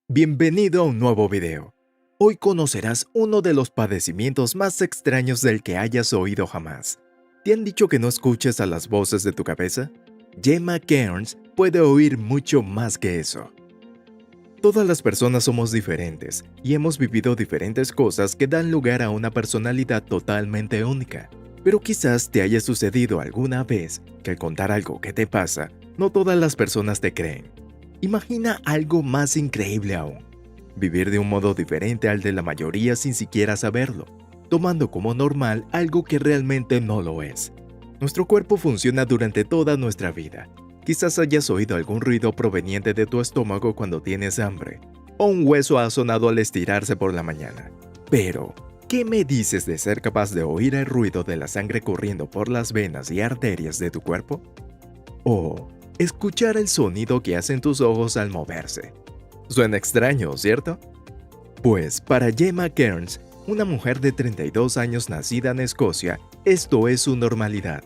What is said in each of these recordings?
Bienvenido a un nuevo video. Hoy conocerás uno de los padecimientos más extraños del que hayas oído jamás. ¿Te han dicho que no escuches a las voces de tu cabeza? Gemma Cairns puede oír mucho más que eso. Todas las personas somos diferentes y hemos vivido diferentes cosas que dan lugar a una personalidad totalmente única. Pero quizás te haya sucedido alguna vez que al contar algo que te pasa, no todas las personas te creen. Imagina algo más increíble aún. Vivir de un modo diferente al de la mayoría sin siquiera saberlo, tomando como normal algo que realmente no lo es. Nuestro cuerpo funciona durante toda nuestra vida. Quizás hayas oído algún ruido proveniente de tu estómago cuando tienes hambre, o un hueso ha sonado al estirarse por la mañana. Pero, ¿qué me dices de ser capaz de oír el ruido de la sangre corriendo por las venas y arterias de tu cuerpo? ¿O escuchar el sonido que hacen tus ojos al moverse? Suena extraño, ¿cierto? Pues para Gemma Cairns, una mujer de 32 años nacida en Escocia, esto es su normalidad,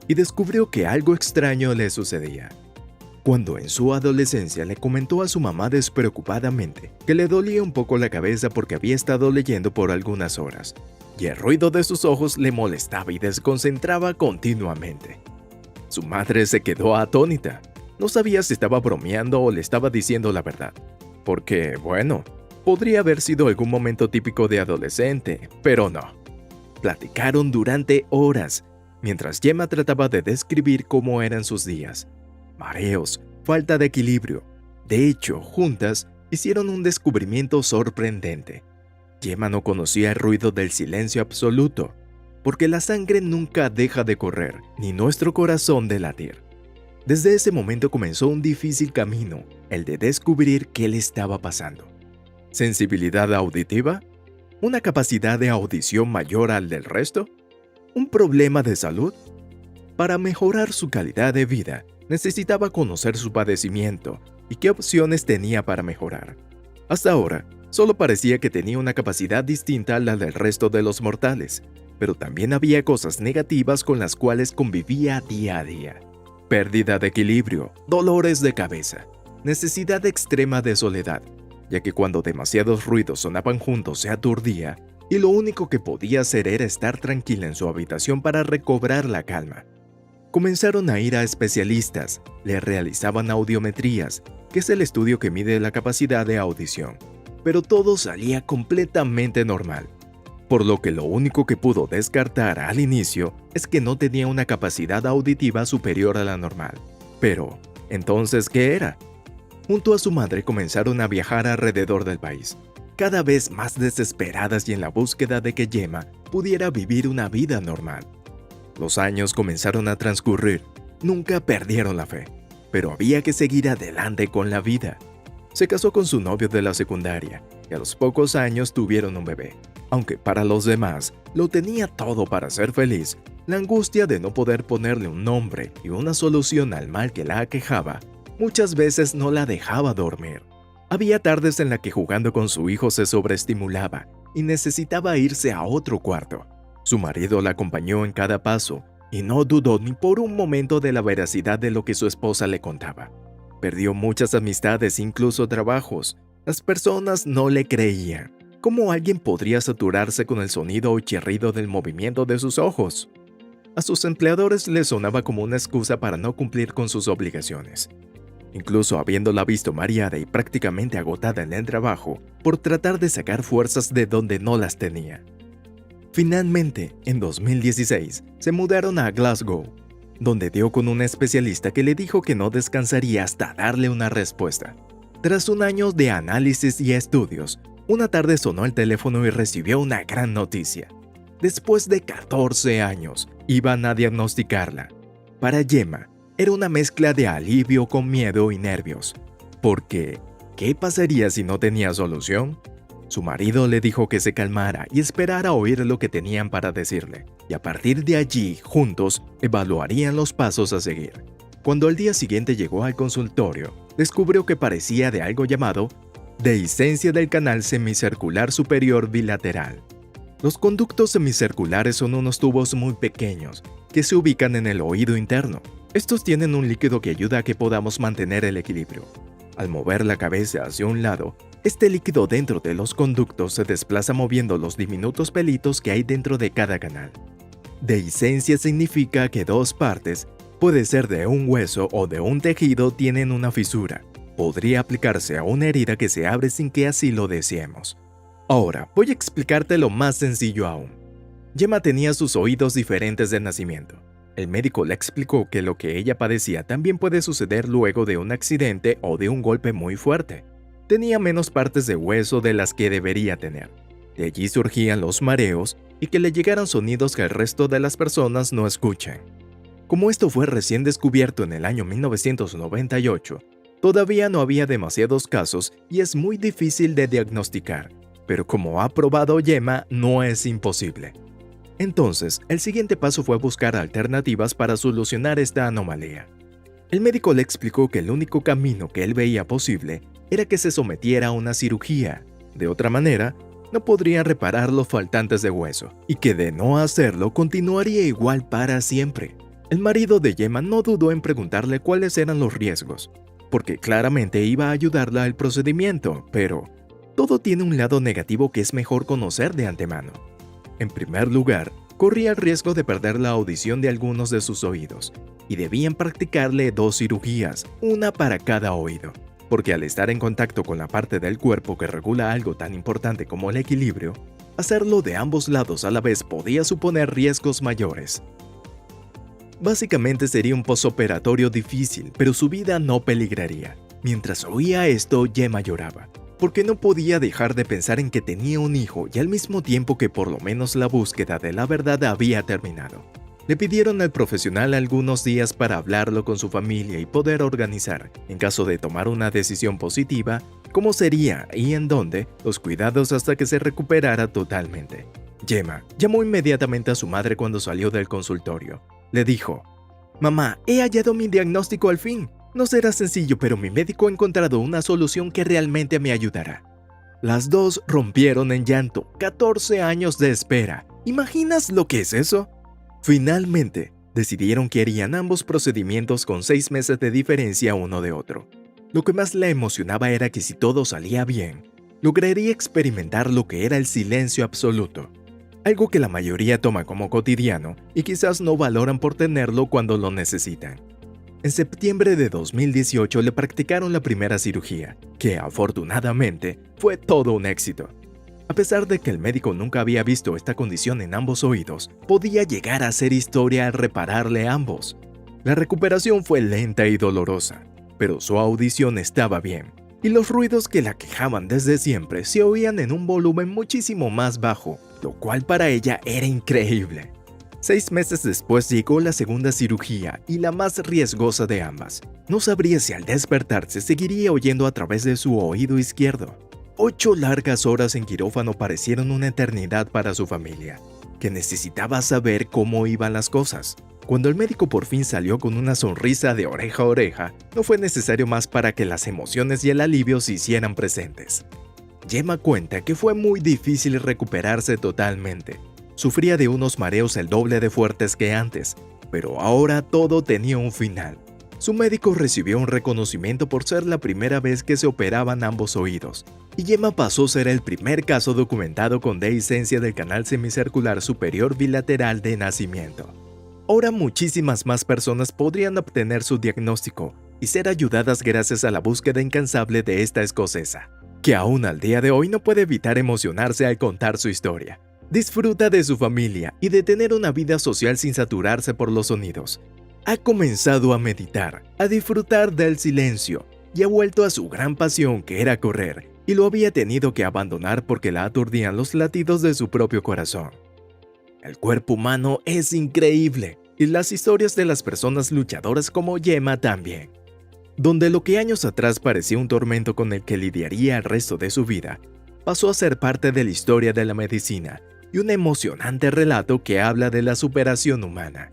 y descubrió que algo extraño le sucedía. Cuando en su adolescencia le comentó a su mamá despreocupadamente que le dolía un poco la cabeza porque había estado leyendo por algunas horas, y el ruido de sus ojos le molestaba y desconcentraba continuamente. Su madre se quedó atónita. No sabía si estaba bromeando o le estaba diciendo la verdad. Porque, bueno, podría haber sido algún momento típico de adolescente, pero no. Platicaron durante horas, mientras Gemma trataba de describir cómo eran sus días. Mareos, falta de equilibrio. De hecho, juntas hicieron un descubrimiento sorprendente. Gemma no conocía el ruido del silencio absoluto, porque la sangre nunca deja de correr, ni nuestro corazón de latir. Desde ese momento comenzó un difícil camino, el de descubrir qué le estaba pasando. ¿Sensibilidad auditiva? ¿Una capacidad de audición mayor al del resto? ¿Un problema de salud? Para mejorar su calidad de vida, necesitaba conocer su padecimiento y qué opciones tenía para mejorar. Hasta ahora, solo parecía que tenía una capacidad distinta a la del resto de los mortales, pero también había cosas negativas con las cuales convivía día a día. Pérdida de equilibrio, dolores de cabeza, necesidad extrema de soledad, ya que cuando demasiados ruidos sonaban juntos se aturdía y lo único que podía hacer era estar tranquila en su habitación para recobrar la calma. Comenzaron a ir a especialistas, le realizaban audiometrías, que es el estudio que mide la capacidad de audición, pero todo salía completamente normal. Por lo que lo único que pudo descartar al inicio es que no tenía una capacidad auditiva superior a la normal. Pero, ¿entonces qué era? Junto a su madre comenzaron a viajar alrededor del país, cada vez más desesperadas y en la búsqueda de que Gemma pudiera vivir una vida normal. Los años comenzaron a transcurrir, nunca perdieron la fe, pero había que seguir adelante con la vida. Se casó con su novio de la secundaria y a los pocos años tuvieron un bebé. Aunque para los demás lo tenía todo para ser feliz, la angustia de no poder ponerle un nombre y una solución al mal que la aquejaba, muchas veces no la dejaba dormir. Había tardes en las que jugando con su hijo se sobreestimulaba y necesitaba irse a otro cuarto. Su marido la acompañó en cada paso y no dudó ni por un momento de la veracidad de lo que su esposa le contaba. Perdió muchas amistades, incluso trabajos. Las personas no le creían. ¿Cómo alguien podría saturarse con el sonido o chirrido del movimiento de sus ojos? A sus empleadores les sonaba como una excusa para no cumplir con sus obligaciones. Incluso habiéndola visto mareada y prácticamente agotada en el trabajo por tratar de sacar fuerzas de donde no las tenía. Finalmente, en 2016, se mudaron a Glasgow, donde dio con un especialista que le dijo que no descansaría hasta darle una respuesta. Tras un año de análisis y estudios, una tarde sonó el teléfono y recibió una gran noticia. Después de 14 años, iban a diagnosticarla. Para Gemma, era una mezcla de alivio con miedo y nervios. Porque, ¿qué pasaría si no tenía solución? Su marido le dijo que se calmara y esperara oír lo que tenían para decirle, y a partir de allí, juntos, evaluarían los pasos a seguir. Cuando al día siguiente llegó al consultorio, descubrió que parecía de algo llamado dehiscencia del canal semicircular superior bilateral. Los conductos semicirculares son unos tubos muy pequeños que se ubican en el oído interno. Estos tienen un líquido que ayuda a que podamos mantener el equilibrio. Al mover la cabeza hacia un lado, Este líquido dentro de los conductos se desplaza moviendo los diminutos pelitos que hay dentro de cada canal. Dehiscencia significa que dos partes, puede ser de un hueso o de un tejido, tienen una fisura. Podría aplicarse a una herida que se abre sin que así lo deseemos. Ahora, voy a explicarte lo más sencillo aún. Gemma tenía sus oídos diferentes de nacimiento. El médico le explicó que lo que ella padecía también puede suceder luego de un accidente o de un golpe muy fuerte. Tenía menos partes de hueso de las que debería tener. De allí surgían los mareos y que le llegaran sonidos que el resto de las personas no escuchan. Como esto fue recién descubierto en el año 1998, todavía no había demasiados casos y es muy difícil de diagnosticar, pero como ha probado Gemma, no es imposible. Entonces, el siguiente paso fue buscar alternativas para solucionar esta anomalía. El médico le explicó que el único camino que él veía posible era que se sometiera a una cirugía. De otra manera, no podrían reparar los faltantes de hueso, y que de no hacerlo continuaría igual para siempre. El marido de Gemma no dudó en preguntarle cuáles eran los riesgos, porque claramente iba a ayudarla al procedimiento, pero todo tiene un lado negativo que es mejor conocer de antemano. En primer lugar, corría el riesgo de perder la audición de algunos de sus oídos, y debían practicarle 2 cirugías, una para cada oído, porque al estar en contacto con la parte del cuerpo que regula algo tan importante como el equilibrio, hacerlo de ambos lados a la vez podía suponer riesgos mayores. Básicamente sería un posoperatorio difícil, pero su vida no peligraría. Mientras oía esto, Gemma lloraba, porque no podía dejar de pensar en que tenía un hijo y al mismo tiempo que por lo menos la búsqueda de la verdad había terminado. Le pidieron al profesional algunos días para hablarlo con su familia y poder organizar, en caso de tomar una decisión positiva, cómo sería y en dónde los cuidados hasta que se recuperara totalmente. Gemma llamó inmediatamente a su madre cuando salió del consultorio. Le dijo: «Mamá, he hallado mi diagnóstico al fin. No será sencillo, pero mi médico ha encontrado una solución que realmente me ayudará». Las dos rompieron en llanto. 14 años de espera. ¿Imaginas lo que es eso? Finalmente, decidieron que harían ambos procedimientos con 6 meses de diferencia uno de otro. Lo que más la emocionaba era que si todo salía bien, lograría experimentar lo que era el silencio absoluto. Algo que la mayoría toma como cotidiano y quizás no valoran por tenerlo cuando lo necesitan. En septiembre de 2018 le practicaron la primera cirugía, que afortunadamente fue todo un éxito. A pesar de que el médico nunca había visto esta condición en ambos oídos, podía llegar a hacer historia al repararle ambos. La recuperación fue lenta y dolorosa, pero su audición estaba bien, y los ruidos que la quejaban desde siempre se oían en un volumen muchísimo más bajo, lo cual para ella era increíble. 6 meses después llegó la segunda cirugía y la más riesgosa de ambas. No sabría si al despertarse seguiría oyendo a través de su oído izquierdo. 8 largas horas en quirófano parecieron una eternidad para su familia, que necesitaba saber cómo iban las cosas. Cuando el médico por fin salió con una sonrisa de oreja a oreja, no fue necesario más para que las emociones y el alivio se hicieran presentes. Gemma cuenta que fue muy difícil recuperarse totalmente. Sufría de unos mareos el doble de fuertes que antes, pero ahora todo tenía un final. Su médico recibió un reconocimiento por ser la primera vez que se operaban ambos oídos, y Gemma pasó a ser el primer caso documentado con dehiscencia del canal semicircular superior bilateral de nacimiento. Ahora muchísimas más personas podrían obtener su diagnóstico y ser ayudadas gracias a la búsqueda incansable de esta escocesa, que aún al día de hoy no puede evitar emocionarse al contar su historia. Disfruta de su familia y de tener una vida social sin saturarse por los sonidos. Ha comenzado a meditar, a disfrutar del silencio y ha vuelto a su gran pasión, que era correr, y lo había tenido que abandonar porque la aturdían los latidos de su propio corazón. El cuerpo humano es increíble, y las historias de las personas luchadoras como Gemma también. Donde lo que años atrás parecía un tormento con el que lidiaría el resto de su vida, pasó a ser parte de la historia de la medicina y un emocionante relato que habla de la superación humana.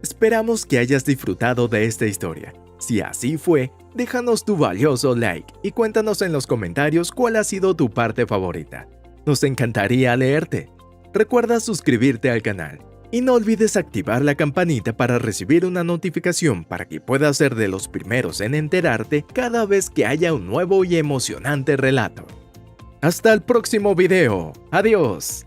Esperamos que hayas disfrutado de esta historia. Si así fue, déjanos tu valioso like y cuéntanos en los comentarios cuál ha sido tu parte favorita. Nos encantaría leerte. Recuerda suscribirte al canal y no olvides activar la campanita para recibir una notificación para que puedas ser de los primeros en enterarte cada vez que haya un nuevo y emocionante relato. Hasta el próximo video. Adiós.